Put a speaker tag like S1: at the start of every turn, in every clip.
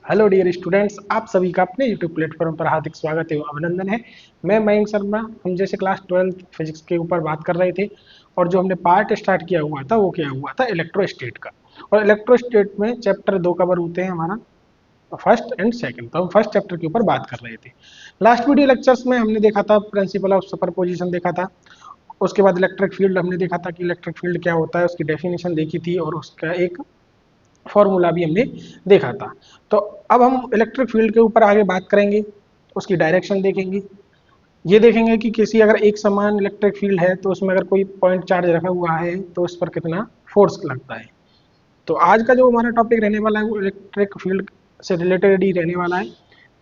S1: Hello dear students, आप सभी का अपने यूट्यूब प्लेटफॉर्म पर हार्दिक स्वागत एवं अभिनंदन है। मैं मयंक शर्मा। हम जैसे क्लास 12 फिजिक्स के ऊपर बात कर रहे थे और जो हमने पार्ट स्टार्ट किया हुआ था वो क्या हुआ था, इलेक्ट्रोस्टेट का। और इलेक्ट्रोस्टेट में चैप्टर 2 कवर होते हैं हमारा, फर्स्ट एंड सेकंड। तो हम फर्स्ट चैप्टर के ऊपर बात कर रहे थे। लास्ट वीडियो लेक्चर्स में हमने देखा था प्रिंसिपल ऑफ सुपरपोजिशन देखा था। उसके बाद इलेक्ट्रिक फील्ड हमने देखा था कि इलेक्ट्रिक फील्ड क्या होता है, उसकी डेफिनेशन देखी थी और उसका एक फॉर्मूला भी हमने देखा था। तो अब हम इलेक्ट्रिक फील्ड के ऊपर आगे बात करेंगे, उसकी डायरेक्शन देखेंगे। ये देखेंगे कि किसी अगर एक समान इलेक्ट्रिक फील्ड है तो उसमें अगर कोई पॉइंट चार्ज रखा हुआ है तो उस पर कितना फोर्स लगता है। तो आज का जो हमारा टॉपिक रहने वाला है वो इलेक्ट्रिक फील्ड से रिलेटेड ही रहने वाला है।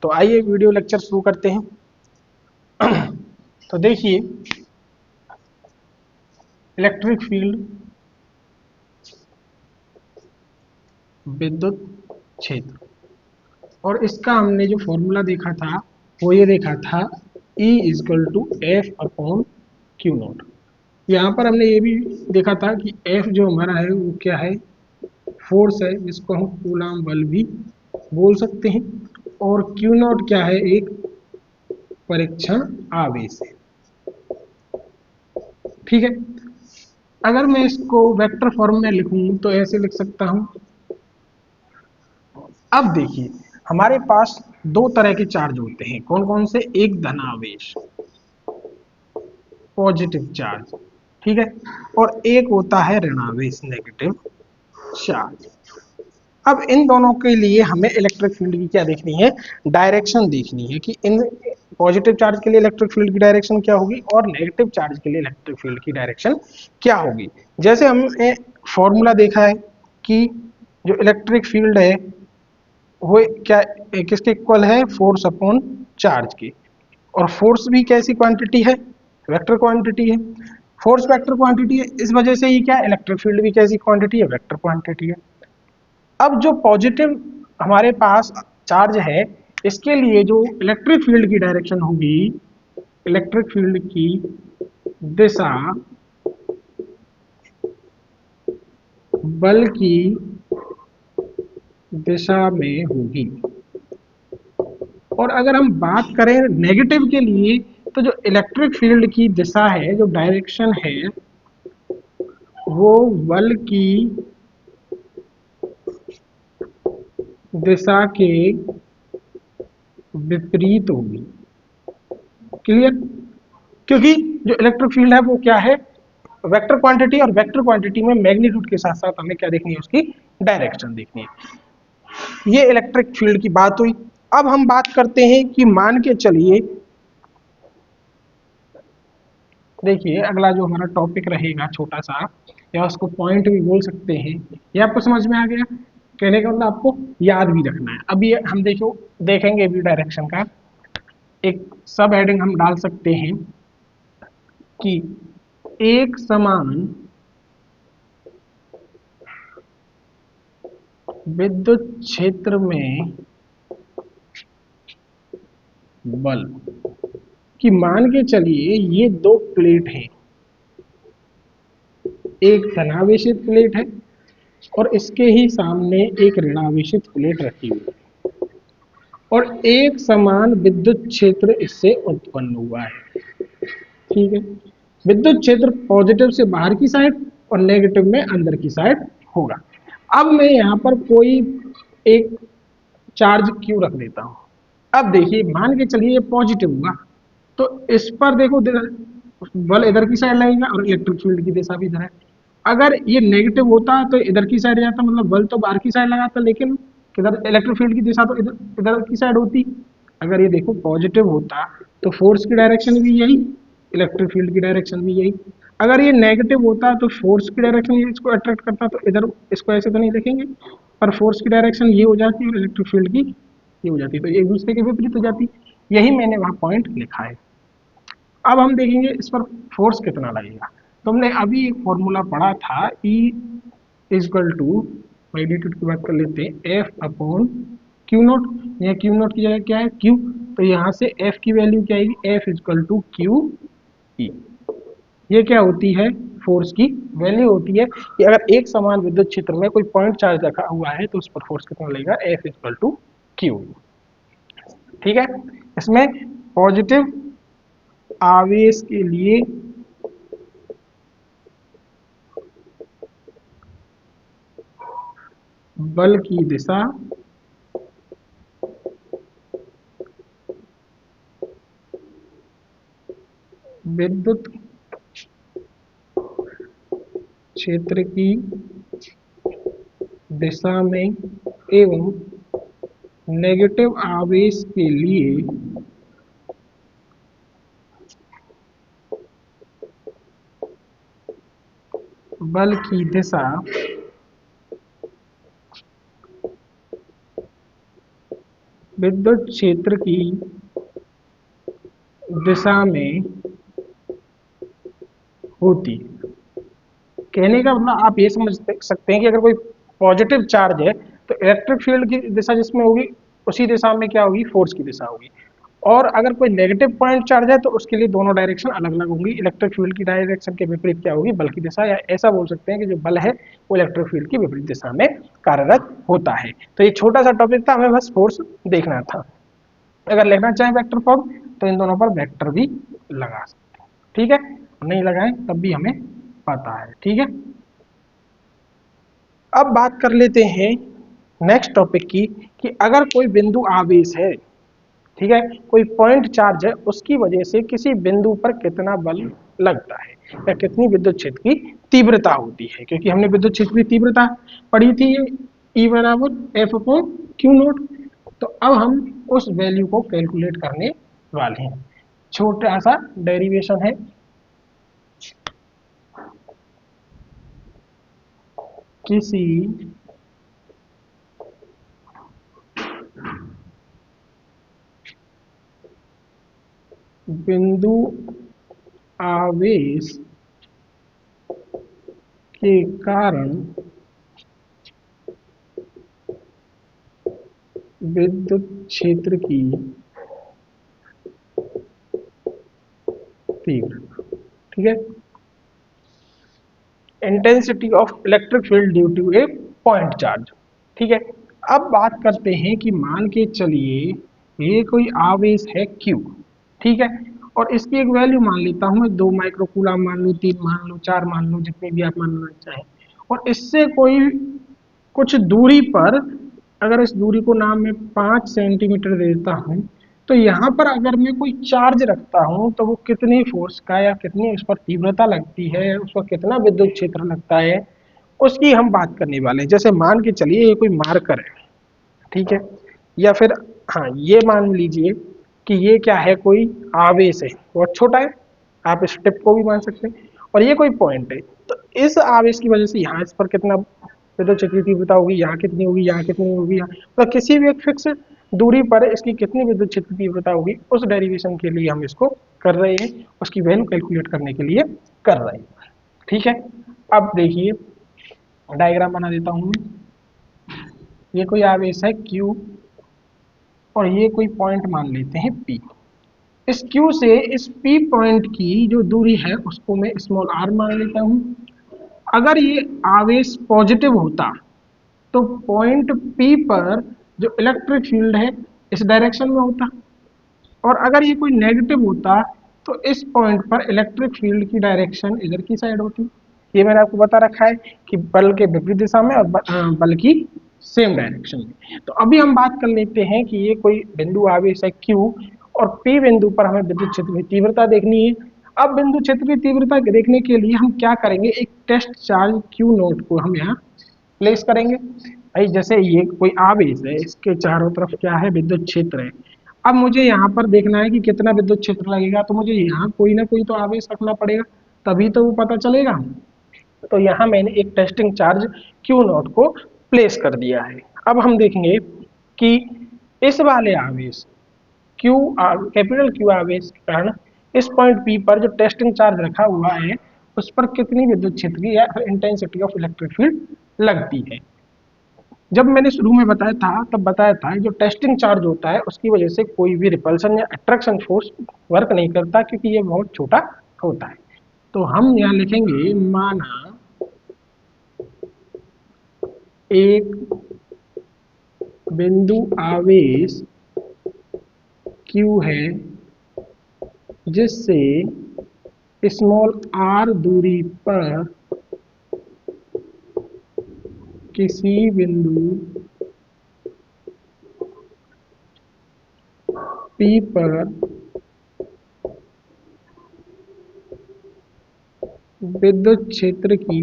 S1: तो आइए वीडियो लेक्चर शुरू करते हैं। तो देखिए, इलेक्ट्रिक फील्ड, विद्युत क्षेत्र, और इसका हमने जो फॉर्मूला देखा था वो ये देखा था, E equal to F upon Q naught. यहाँ पर हमने ये भी देखा था कि F जो हमारा है वो क्या है, फोर्स है जिसको हम कूलाम बल भी बोल सकते हैं। और क्यू नॉट क्या है, एक परीक्षण आवेश है। ठीक है। अगर मैं इसको वेक्टर फॉर्म में लिखूं तो ऐसे लिख सकता हूं। अब देखिए, हमारे पास दो तरह के चार्ज होते हैं। कौन कौन से? एक धनावेश, पॉजिटिव चार्ज, ठीक है, और एक होता है ऋणावेश, नेगेटिव चार्ज। अब इन दोनों के लिए हमें इलेक्ट्रिक फील्ड की क्या देखनी है, डायरेक्शन देखनी है कि इन पॉजिटिव चार्ज के लिए इलेक्ट्रिक फील्ड की डायरेक्शन क्या होगी और नेगेटिव चार्ज के लिए इलेक्ट्रिक फील्ड की डायरेक्शन क्या होगी। जैसे हमने फॉर्मूला देखा है कि जो इलेक्ट्रिक फील्ड है वो क्या, किसके इक्वल है, फोर्स अपॉन चार्ज के। और फोर्स भी कैसी क्वांटिटी है, वेक्टर क्वांटिटी है। फोर्स वेक्टर क्वांटिटी है, इस वजह से ये क्या, इलेक्ट्रिक फील्ड भी कैसी क्वांटिटी है, वेक्टर क्वांटिटी है। अब जो पॉजिटिव हमारे पास चार्ज है, इसके लिए जो इलेक्ट्रिक फील्ड की डायरेक्शन होगी, इलेक्ट्रिक फील्ड की दिशा बल की दिशा में होगी। और अगर हम बात करें नेगेटिव के लिए, तो जो इलेक्ट्रिक फील्ड की दिशा है, जो डायरेक्शन है, वो बल की दिशा के विपरीत होगी। क्लियर? क्योंकि जो इलेक्ट्रिक फील्ड है वो क्या है, वेक्टर क्वांटिटी, और वेक्टर क्वांटिटी में मैग्नीट्यूड के साथ साथ हमें क्या देखनी है, उसकी डायरेक्शन देखनी है। ये इलेक्ट्रिक फील्ड की बात हुई। अब हम बात करते हैं कि मान के चलिए, देखिए अगला जो हमारा टॉपिक रहेगा छोटा सा, या उसको पॉइंट भी बोल सकते हैं। ये आपको समझ में आ गया? कहने का मतलब आपको याद भी रखना है। अब ये हम देखो देखेंगे भी डायरेक्शन का एक सब हेडिंग हम डाल सकते हैं कि एक समान विद्युत क्षेत्र में बल, कि मान के चलिए ये दो प्लेट हैं, एक धनावेशित प्लेट है और इसके ही सामने एक ऋणावेशित प्लेट रखी हुई है, और एक समान विद्युत क्षेत्र इससे उत्पन्न हुआ है। ठीक है। विद्युत क्षेत्र पॉजिटिव से बाहर की साइड और नेगेटिव में अंदर की साइड होगा। अब मैं यहाँ पर कोई एक चार्ज क्यू रख देता हूँ। अब देखिए, मान के चलिए ये पॉजिटिव हुआ तो इस पर देखो बल इधर की साइड लगेगा और इलेक्ट्रिक फील्ड की दिशा भी इधर है। अगर ये नेगेटिव होता तो इधर की साइड जाता, मतलब बल तो बाहर की साइड लगाता, लेकिन किधर, इलेक्ट्रिक फील्ड की दिशा तो इधर इधर की साइड होती। अगर ये देखो पॉजिटिव होता तो फोर्स की डायरेक्शन भी यही, इलेक्ट्रिक फील्ड की डायरेक्शन भी यही। अगर ये नेगेटिव होता तो फोर्स की डायरेक्शन इसको अट्रैक्ट करता, तो इधर इसको ऐसे तो नहीं देखेंगे, पर फोर्स की डायरेक्शन ये हो जाती है और इलेक्ट्रिक फील्ड की ये हो जाती है, तो एक दूसरे के विपरीत हो जाती। यही मैंने वहां पॉइंट लिखा है। अब हम देखेंगे इस पर फोर्स कितना लगेगा। तो हमने अभी एक फॉर्मूला पढ़ा था, E इजकल टू, मैग्नीट्यूड की बात कर लेते हैं, एफ अपॉन क्यू नोट। यहाँ क्यू नोट की जगह क्या है, क्यू, तो यहाँ से एफ की वैल्यू क्या आएगी, F equal to Q E. ये क्या होती है, फोर्स की वैल्यू होती है कि अगर एक समान विद्युत क्षेत्र में कोई पॉइंट चार्ज रखा हुआ है तो उस पर फोर्स कितना लगेगा, एफ इजकल टू क्यू। ठीक है, इसमें पॉजिटिव आवेश के लिए बल की दिशा विद्युत क्षेत्र की दिशा में एवं नेगेटिव आवेश के लिए बल की दिशा विद्युत क्षेत्र की दिशा में होती है। कहने का मतलब आप ये समझ सकते हैं कि अगर कोई पॉजिटिव चार्ज है तो इलेक्ट्रिक फील्ड की दिशा जिसमें होगी उसी दिशा में क्या होगी, फोर्स की दिशा होगी। और अगर कोई नेगेटिव पॉइंट चार्ज है तो उसके लिए दोनों डायरेक्शन अलग अलग होंगी। इलेक्ट्रिक फील्ड की डायरेक्शन के विपरीत क्या होगी, बल की दिशा, या ऐसा बोल सकते हैं कि जो बल है वो इलेक्ट्रिक फील्ड की विपरीत दिशा में कार्यरत होता है। तो ये छोटा सा टॉपिक था, हमें बस फोर्स देखना था। अगर लिखना चाहें वेक्टर फॉर्म तो इन दोनों पर वेक्टर भी लगा सकते हैं। ठीक है, नहीं लगाएं तब भी हमें पता है। ठीक है, अब बात कर लेते हैं नेक्स्ट टॉपिक की कि अगर कोई बिंदु आवेश है, ठीक है, कोई पॉइंट चार्ज है, उसकी वजह से किसी बिंदु पर कितना बल लगता है या कितनी विद्युत क्षेत्र की तीव्रता होती है। क्योंकि हमने विद्युत क्षेत्र की तीव्रता पढ़ी थी, E बराबर एफ अपॉन क्यू नोट। तो अब हम उस वैल्यू को कैलकुलेट करने वाले हैं। छोटा सा डेरिवेशन है। किसी बिंदु आवेश के कारण विद्युत क्षेत्र की तीव्रता, ठीक है, intensity of electric field due to a point charge. ठीक है, अब बात करते हैं कि मान के चलिए ये कोई आवेश है Q, ठीक है, और इसकी एक वैल्यू मान लेता हूं मैं 2 माइक्रोकूलम मान लो, 3 मान लो, 4 मान लो, जितनी भी आप मानना चाहें। और इससे कोई कुछ दूरी पर, अगर इस दूरी को नाम में 5 सेंटीमीटर देता हूं, तो यहाँ पर अगर मैं कोई चार्ज रखता हूं तो वो कितनी फोर्स का या कितनी उस पर तीव्रता लगती है, उस पर कितना विद्युत क्षेत्र लगता है, उसकी हम बात करने वाले हैं। जैसे मान के चलिए ये कोई मार्कर है, ठीक है, या फिर हाँ ये मान लीजिए कि ये क्या है, कोई आवेश है, बहुत छोटा है, आप इस टिप को भी मान सकते हैं, और ये कोई पॉइंट है। तो इस आवेश की वजह से यहाँ इस पर कितना विद्युत क्षेत्र की तीव्रता होगी, यहाँ कितनी होगी, यहाँ कितनी होगी, यहाँ मतलब किसी भी एक फिक्स दूरी पर इसकी कितनी विद्युत क्षेत्र तीव्रता होगी, उस डेरिवेशन के लिए हम इसको कर रहे हैं, उसकी वैल्यू कैलकुलेट करने के लिए कर रहे हैं। ठीक है, अब देखिए डायग्राम बना देता हूँ। ये कोई आवेश है Q और ये कोई पॉइंट मान लेते हैं P। इस Q से इस P पॉइंट की जो दूरी है उसको मैं स्मॉल r मान लेता हूँ। अगर ये आवेश पॉजिटिव होता तो पॉइंट P पर जो इलेक्ट्रिक फील्ड है इस डायरेक्शन में होता, और अगर ये कोई नेगेटिव होता तो इस पॉइंट पर इलेक्ट्रिक फील्ड की डायरेक्शन इधर की साइड होती। ये मैंने आपको बता रखा है कि बल के विपरीत दिशा में और बल की सेम डायरेक्शन में। तो अभी हम बात कर लेते हैं कि ये कोई बिंदु आवेश है Q और P बिंदु पर हमें विद्युत क्षेत्र की तीव्रता देखनी है। अब बिंदु क्षेत्र की तीव्रता देखने के लिए हम क्या करेंगे, एक टेस्ट चार्ज Q नोट को हम यहाँ प्लेस करेंगे। भाई जैसे ये कोई आवेश है, इसके चारों तरफ क्या है, विद्युत क्षेत्र है। अब मुझे यहाँ पर देखना है कि कितना विद्युत क्षेत्र लगेगा, तो मुझे यहाँ कोई ना कोई तो आवेश रखना पड़ेगा, तभी तो वो पता चलेगा। तो यहाँ मैंने एक टेस्टिंग चार्ज Q नॉट को प्लेस कर दिया है। अब हम देखेंगे कि इस वाले आवेश Q, कैपिटल Q आवेश के कारण इस पॉइंट P पर जो टेस्टिंग चार्ज रखा हुआ है उस पर कितनी विद्युत क्षेत्र की या इंटेंसिटी ऑफ इलेक्ट्रिक फील्ड लगती है। जब मैंने शुरू में बताया था तब बताया था जो टेस्टिंग चार्ज होता है उसकी वजह से कोई भी रिपल्सन या अट्रैक्शन फोर्स वर्क नहीं करता, क्योंकि ये बहुत छोटा होता है। तो हम यहाँ लिखेंगे माना एक बिंदु आवेश Q है जिससे स्मॉल r दूरी पर किसी बिंदु P पर विद्युत क्षेत्र की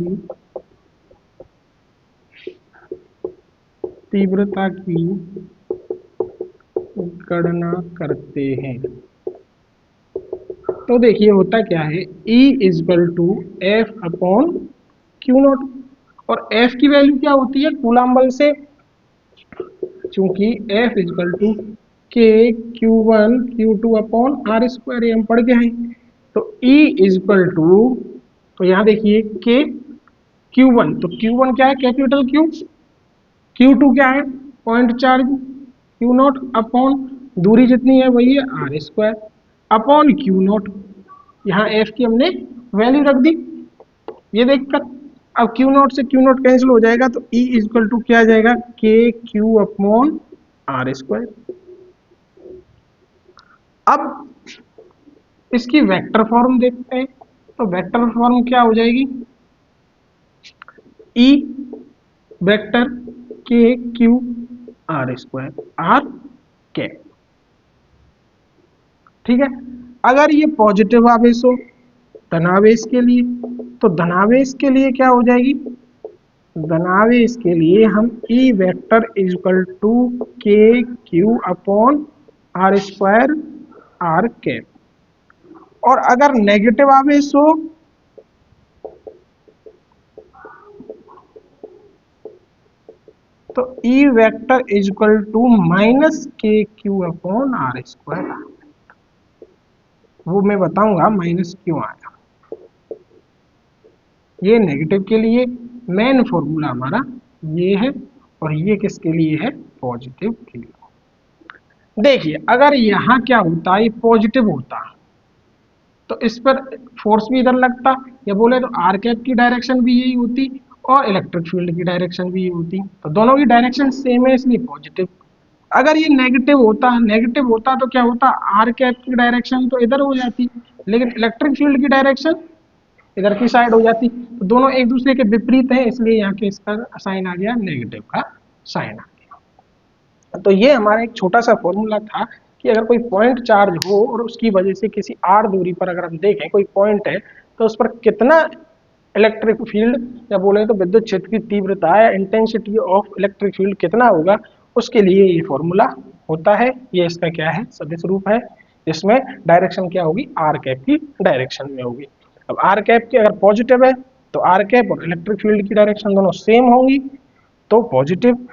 S1: तीव्रता की गणना करते हैं। तो देखिए होता क्या है, E equal to F upon Q naught, और F की वैल्यू क्या होती है कूलाम बल से, चूंकि F इजकल टू के Q1 Q2 upon R square, हम पढ़ गए हैं। तो E इजकल टू, तो यहाँ देखिए के Q1, तो Q1 क्या है कैपिटल Q, Q2 क्या है point charge Q naught upon दूरी जितनी है वही है R square upon Q naught, यहाँ F की हमने वैल्यू रख दी ये देखकर। अब Q नॉट से Q नॉट कैंसिल हो जाएगा तो E इजकल टू क्या आ जाएगा के क्यू अपॉन आर स्क्वायर। अब इसकी वेक्टर फॉर्म देखते हैं, तो वेक्टर फॉर्म क्या हो जाएगी, E vector K Q R square R cap. ठीक है, अगर ये पॉजिटिव आवेश हो धनावेश के लिए, तो धनावेश के लिए क्या हो जाएगी, धनावेश के लिए हम E vector equal to K Q upon R square R cap, और अगर नेगेटिव आवेश हो तो E vector equal to minus K Q upon R square. वो मैं बताऊंगा माइनस क्यों आया, ये नेगेटिव के लिए मेन फॉर्मूला हमारा ये है, और ये किसके लिए है पॉजिटिव के लिए। देखिए अगर यहाँ क्या होता ये पॉजिटिव होता तो इस पर फोर्स भी इधर लगता, या बोले तो आर कैप की डायरेक्शन भी यही होती और इलेक्ट्रिक फील्ड की डायरेक्शन भी यही होती, तो दोनों की डायरेक्शन सेम है इसलिए पॉजिटिव। अगर ये नेगेटिव होता तो क्या होता, आर कैप की डायरेक्शन तो इधर हो जाती लेकिन इलेक्ट्रिक फील्ड की डायरेक्शन इधर की साइड हो जाती, तो दोनों एक दूसरे के विपरीत हैं इसलिए यहाँ के इसका साइन आ गया नेगेटिव का साइन आ गया। तो ये हमारा एक छोटा सा फॉर्मूला था कि अगर कोई पॉइंट चार्ज हो और उसकी वजह से किसी आर दूरी पर अगर हम देखें कोई पॉइंट है तो उस पर कितना इलेक्ट्रिक फील्ड या बोले तो विद्युत क्षेत्र की तीव्रता या इंटेंसिटी ऑफ इलेक्ट्रिक फील्ड कितना होगा, उसके लिए ये फॉर्मूला होता है। ये इसका क्या है सदिश रूप है, जिसमें डायरेक्शन क्या होगी आर कैप की डायरेक्शन में होगी। अब आर कैप की अगर पॉजिटिव है तो आर कैप और इलेक्ट्रिक फील्ड की डायरेक्शन दोनों सेम होंगी तो पॉजिटिव,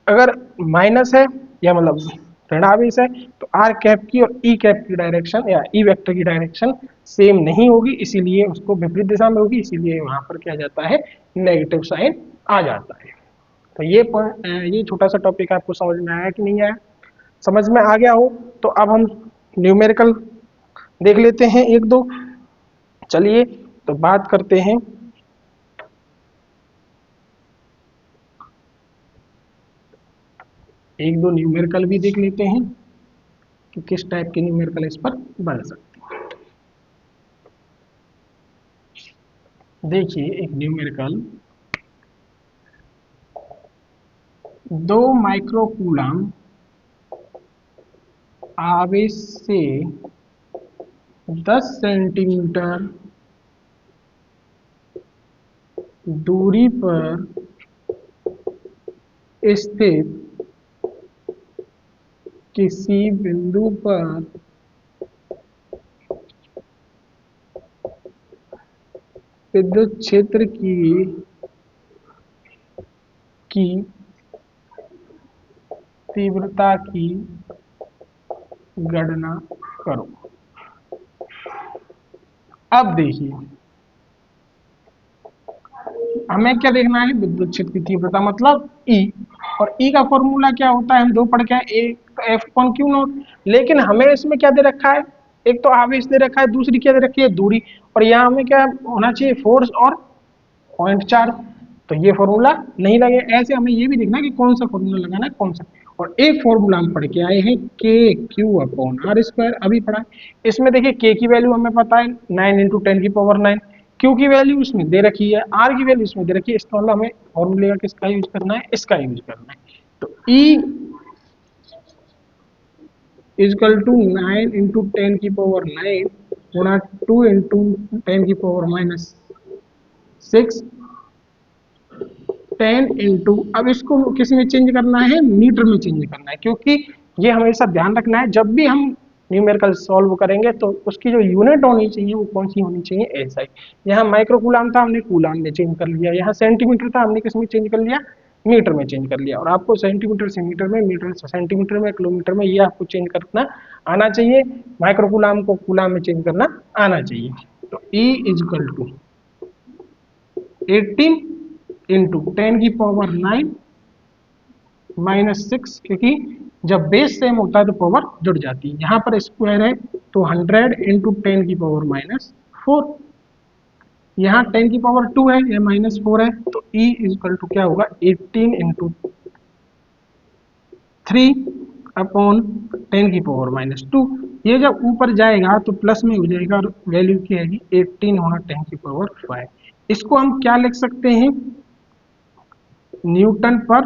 S1: अगर माइनस है या मतलब ऋणावेश है तो आर कैप की और ई कैप की डायरेक्शन या ई वेक्टर की डायरेक्शन सेम नहीं होगी, इसीलिए उसको विपरीत दिशा में होगी, इसीलिए वहां पर क्या जाता है नेगेटिव साइन आ जाता है। तो ये छोटा सा टॉपिक आपको समझ में आया कि नहीं आया, समझ में आ गया हो तो अब हम न्यूमेरिकल देख लेते हैं एक दो। चलिए तो बात करते हैं एक दो न्यूमेरिकल भी देख लेते हैं कि किस टाइप की न्यूमेरिकल इस पर बन सकती है। देखिए एक न्यूमेरिकल 2 माइक्रोकूलम आवेश से 10 सेंटीमीटर दूरी पर स्थित किसी बिंदु पर विद्युत क्षेत्र की तीव्रता की गणना करो। अब देखिए हमें क्या देखना है विद्युत क्षेत्र की तीव्रता मतलब E, और E का फॉर्मूला क्या होता है हम दो पढ़ के आए, एक एफ अपॉन क्यू नॉट, लेकिन हमें इसमें क्या दे रखा है एक तो आवेश दे रखा है दूसरी क्या दे रखी है दूरी, और यहाँ हमें क्या होना चाहिए फोर्स और पॉइंट चार्ज। तो ये फॉर्मूला नहीं लगे। ऐसे हमें ये भी देखना है कि कौन सा फॉर्मूला लगाना है, कौन सा। और एक फॉर्मूला हम पढ़ के आए हैं के क्यू अपॉन आर स्क्वायर, अभी पढ़ा है। इसमें देखिए के की वैल्यू हमें पता है 9 इंटू 10⁻9, क्यू की वैल्यू इसमें दे रखी है, आर की वैल्यू इसमें दे रखी है। इसका मतलब हमें फॉर्मूले का किसका यूज करना है, इसका यूज करना है। तो ई इजकल टू 9 इंटू 10⁻9 गुणा 2 इंटू 10⁻6, 10 इंटू, अब इसको किस में चेंज करना है, मीटर में चेंज करना है। क्योंकि ये हमेशा ध्यान रखना है, जब भी हम न्यूमेरिकल सॉल्व करेंगे तो उसकी जो यूनिट होनी चाहिए वो कौन सी होनी चाहिए, एसआई। यहाँ माइक्रो कूलाम था, हमने कूलाम में चेंज कर लिया। यहाँ सेंटीमीटर था, हमने किस में चेंज कर लिया, मीटर में चेंज कर लिया। और आपको सेंटीमीटर से मीटर में, मीटर से सेंटीमीटर में, किलोमीटर में, ये आपको चेंज करना आना चाहिए। माइक्रो कूलाम को कूलाम में चेंज करना आना चाहिए। तो E इजकल टू 18 इंटू 10⁻9 -6, क्योंकि जब बेस सेम होता है तो पावर जुड़ जाती है। यहाँ पर स्क्वायर है तो 100 इंटू 10⁻4, यहाँ 10⁻2 है, यह -4 है। तो E इजकल टू क्या होगा, 18 इंटू 3/10⁻2। ये जब ऊपर जाएगा तो प्लस में हो जाएगा और वैल्यू की आएगी 18 होना 10⁻5। इसको हम क्या लिख सकते हैं, न्यूटन पर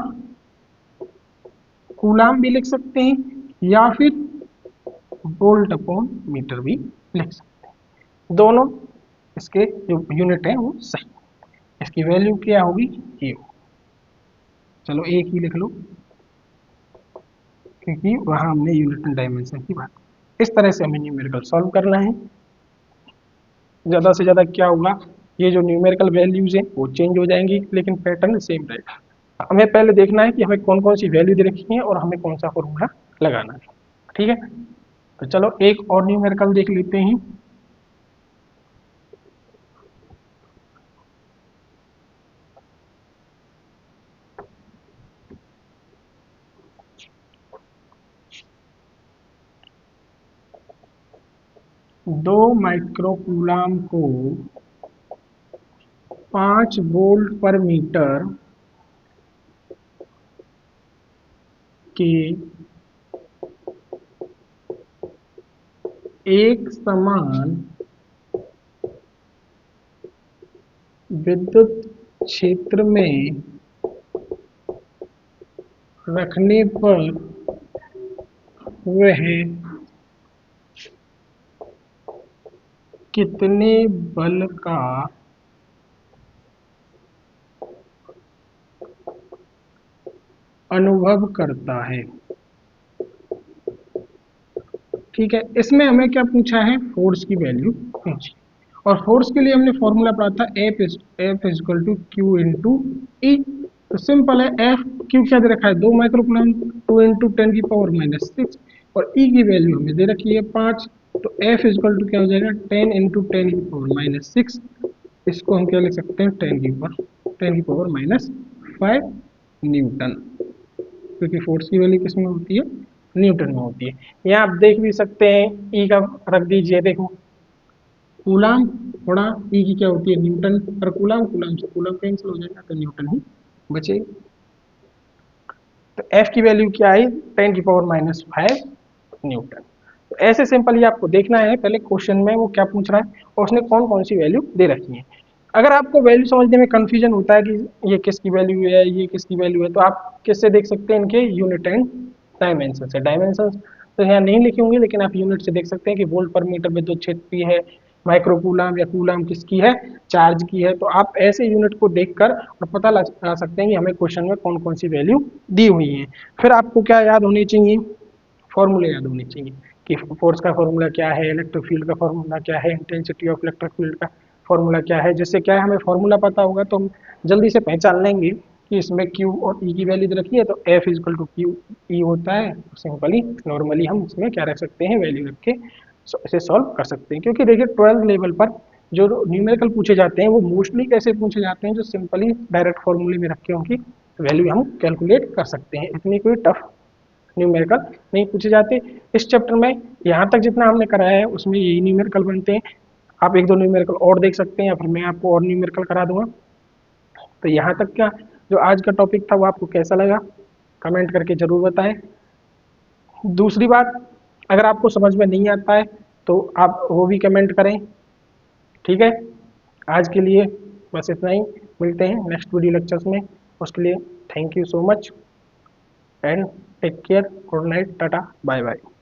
S1: कूलाम भी लिख सकते हैं, या फिर वोल्ट अपॉन मीटर भी लिख सकते हैं। दोनों इसके जो यूनिट है वो सही। इसकी वैल्यू क्या होगी, ये होगी। चलो एक ही लिख लो, क्योंकि वहां हमने यूनिट एंड डायमेंशन की बात। इस तरह से हमें न्यूमेरिकल सॉल्व करना है। ज़्यादा से ज़्यादा क्या होगा, ये जो न्यूमेरिकल वैल्यूज हैं वो चेंज हो जाएंगी, लेकिन पैटर्न सेम रहेगा। हमें पहले देखना है कि हमें कौन कौन सी वैल्यू दे रखी है और हमें कौन सा फॉर्मूला लगाना है। ठीक है, तो चलो एक और न्यूमेरिकल देख लेते हैं। दो माइक्रोकूलाम को 5 वोल्ट पर मीटर के एक समान विद्युत क्षेत्र में रखने पर वह कितने बल का अनुभव करता है। ठीक है, इसमें हमें क्या पूछा है, फोर्स की वैल्यू पूछी। और फोर्स के लिए हमने फॉर्मूला पढ़ा था F equal to Q into E. तो सिंपल है, एफ क्यू क्या दे रखा है, 2 माइक्रोकूलम, 2 इंटू 10⁻6, और ई की वैल्यू हमें दे रखी है 5। तो एफ इजकल टू क्या हो जाएगा, 10 इंटू 10⁻6। इसको हम क्या लिख सकते हैं, 10⁻5 न्यूटन, क्योंकि फोर्स की वैल्यू किस में होती है, न्यूटन में होती है। यहाँ आप देख भी सकते हैं, ई का रख दीजिए, देखो कूलाम थोड़ा ई की क्या होती है, न्यूटन, पर कूलाम कूलाम से कूलाम कैंसिल हो जाएगा तो न्यूटन ही बचेगा। तो एफ की वैल्यू क्या है, 10⁻5 न्यूटन। तो ऐसे सिंपल ही आपको देखना है पहले क्वेश्चन में वो क्या पूछ रहा है और उसने कौन कौन सी वैल्यू दे रखी है। अगर आपको वैल्यू समझने में कंफ्यूजन होता है कि ये किसकी वैल्यू है, ये किसकी वैल्यू है, तो आप किससे देख सकते हैं, इनके यूनिट एंड डायमेंशन से। डायमेंशन तो यहाँ नहीं लिखे होंगे, लेकिन आप यूनिट से देख सकते हैं कि वोल्ट पर मीटर विद्युत क्षेत्र की है, माइक्रो कूलाम या कूलाम किसकी है, चार्ज की है। तो आप ऐसे यूनिट को देखकर और पता लगा सकते हैं कि हमें क्वेश्चन में कौन कौन सी वैल्यू दी हुई है। फिर आपको क्या याद होनी चाहिए, फॉर्मूले याद होने चाहिए कि फोर्स का फॉर्मूला क्या है, इलेक्ट्रिक फील्ड का फॉर्मूला क्या है, इंटेंसिटी ऑफ इलेक्ट्रिक फील्ड का फॉर्मूला क्या है। जिससे क्या है, हमें फॉर्मूला पता होगा तो हम जल्दी से पहचान लेंगे कि इसमें Q और E की वैल्यू दे रखी है तो F equal to Q E होता है। सिंपली नॉर्मली हम इसमें क्या रख सकते हैं, वैल्यू रख के इसे सॉल्व कर सकते हैं। क्योंकि देखिए 12th लेवल पर जो न्यूमेरिकल पूछे जाते हैं वो मोस्टली कैसे पूछे जाते हैं, जो सिंपली डायरेक्ट फॉर्मूले में रख के उनकी वैल्यू हम कैलकुलेट कर सकते हैं। इतनी कोई टफ न्यूमेरिकल नहीं पूछे जाते। इस चैप्टर में यहाँ तक जितना हमने कराया है उसमें यही न्यूमेरिकल बनते हैं। आप एक दो न्यूमेरिकल और देख सकते हैं या फिर मैं आपको और न्यूमेरिकल करा दूंगा। तो यहाँ तक का जो आज का टॉपिक था वो आपको कैसा लगा, कमेंट करके ज़रूर बताएं। दूसरी बात, अगर आपको समझ में नहीं आता है तो आप वो भी कमेंट करें, ठीक है। आज के लिए बस इतना ही, मिलते हैं नेक्स्ट वीडियो लेक्चर्स में। उसके लिए thank you so much and take care, good night, tata, bye bye.